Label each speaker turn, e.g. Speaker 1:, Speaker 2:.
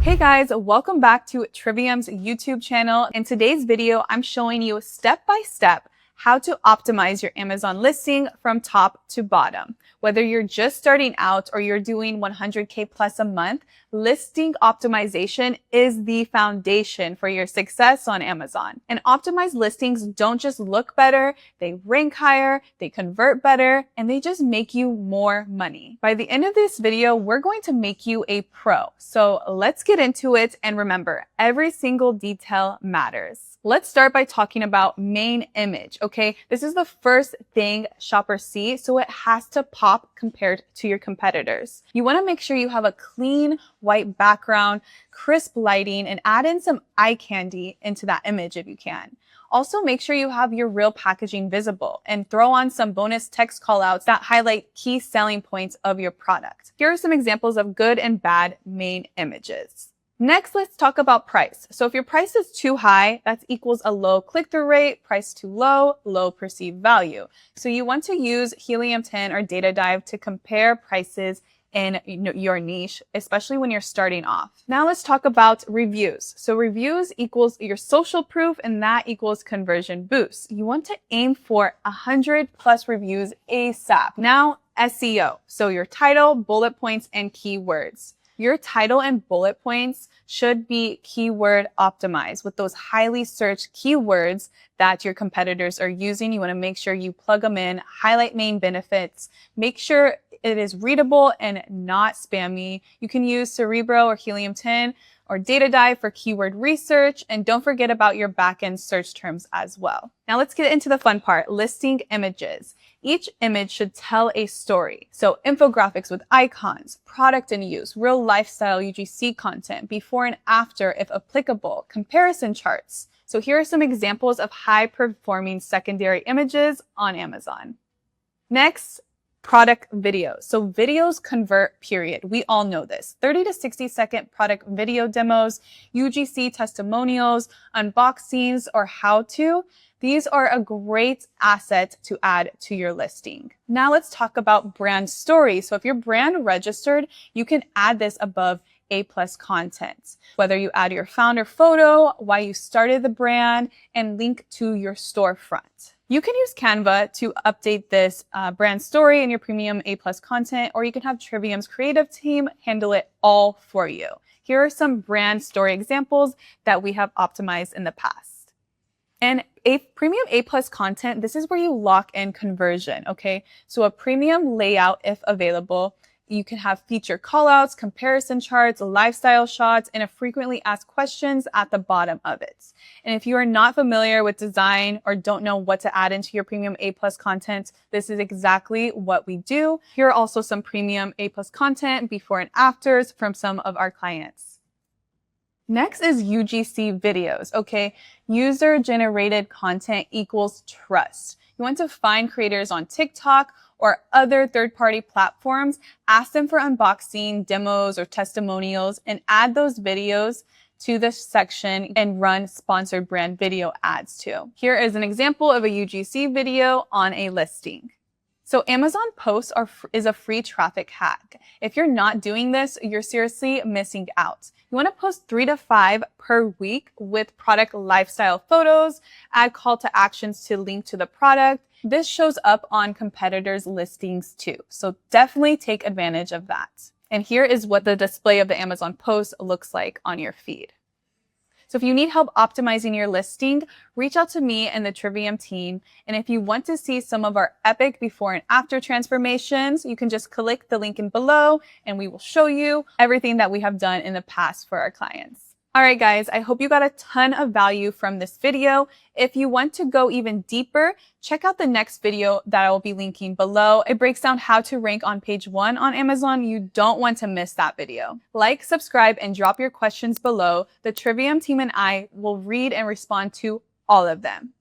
Speaker 1: Hey guys, welcome back to Trivium's YouTube channel. In today's video, I'm showing you step by step how to optimize your Amazon listing from top to bottom. Whether you're just starting out or you're doing 100K plus a month, listing optimization is the foundation for your success on Amazon. And optimized listings don't just look better, they rank higher, they convert better, and they just make you more money. By the end of this video, we're going to make you a pro. So let's get into it, and remember, every single detail matters. Let's start by talking about main image, okay? This is the first thing shoppers see, so it has to pop compared to your competitors. You want to make sure you have a clean white background, crisp lighting, and add in some eye candy into that image if you can. Also, make sure you have your real packaging visible and throw on some bonus text callouts that highlight key selling points of your product. Here are some examples of good and bad main images. Next, let's talk about price. So if your price is too high, that equals a low click-through rate, price too low, low perceived value. So you want to use Helium 10 or Data Dive to compare prices in your niche, especially when you're starting off. Now let's talk about reviews. So reviews equals your social proof, and that equals conversion boost. You want to aim for 100 plus reviews ASAP. Now, SEO. So your title, bullet points, and keywords. Your title and bullet points should be keyword optimized with those highly searched keywords that your competitors are using. You want to make sure you plug them in, highlight main benefits, make sure it is readable and not spammy. You can use Cerebro or Helium 10 or Data Dive for keyword research, and don't forget about your backend search terms as well. Now let's get into the fun part, listing images. Each image should tell a story. So infographics with icons, product in use, real lifestyle UGC content, before and after if applicable, comparison charts. So here are some examples of high performing secondary images on Amazon. Next, product videos. So videos convert, period. We all know this. 30 to 60 second product video demos, UGC testimonials, unboxings, or how to. These are a great asset to add to your listing. Now let's talk about brand stories. So if you're brand registered, you can add this above A+ content. Whether you add your founder photo, why you started the brand, and link to your storefront. You can use Canva to update this brand story in your premium A+ content, or you can have Trivium's creative team handle it all for you. Here are some brand story examples that we have optimized in the past. And a premium A+ content, this is where you lock in conversion, okay? So a premium layout, if available, you can have feature callouts, comparison charts, lifestyle shots, and a frequently asked questions at the bottom of it. And if you are not familiar with design or don't know what to add into your premium A+ content, this is exactly what we do. Here are also some premium A+ content before and afters from some of our clients. Next is UGC videos, okay? User-generated content equals trust. You want to find creators on TikTok or other third-party platforms, ask them for unboxing, demos, or testimonials, and add those videos to the section and run sponsored brand video ads too. Here is an example of a UGC video on a listing. So Amazon posts is a free traffic hack. If you're not doing this, you're seriously missing out. You want to post 3 to 5 per week with product lifestyle photos, add call to actions to link to the product. This shows up on competitors' listings too. So definitely take advantage of that. And here is what the display of the Amazon post looks like on your feed. So if you need help optimizing your listing, reach out to me and the Trivium team. And if you want to see some of our epic before and after transformations, you can just click the link in below and we will show you everything that we have done in the past for our clients. All right, guys, I hope you got a ton of value from this video. If you want to go even deeper, check out the next video that I will be linking below. It breaks down how to rank on page 1 on Amazon. You don't want to miss that video. Like, subscribe, and drop your questions below. The Trivium team and I will read and respond to all of them.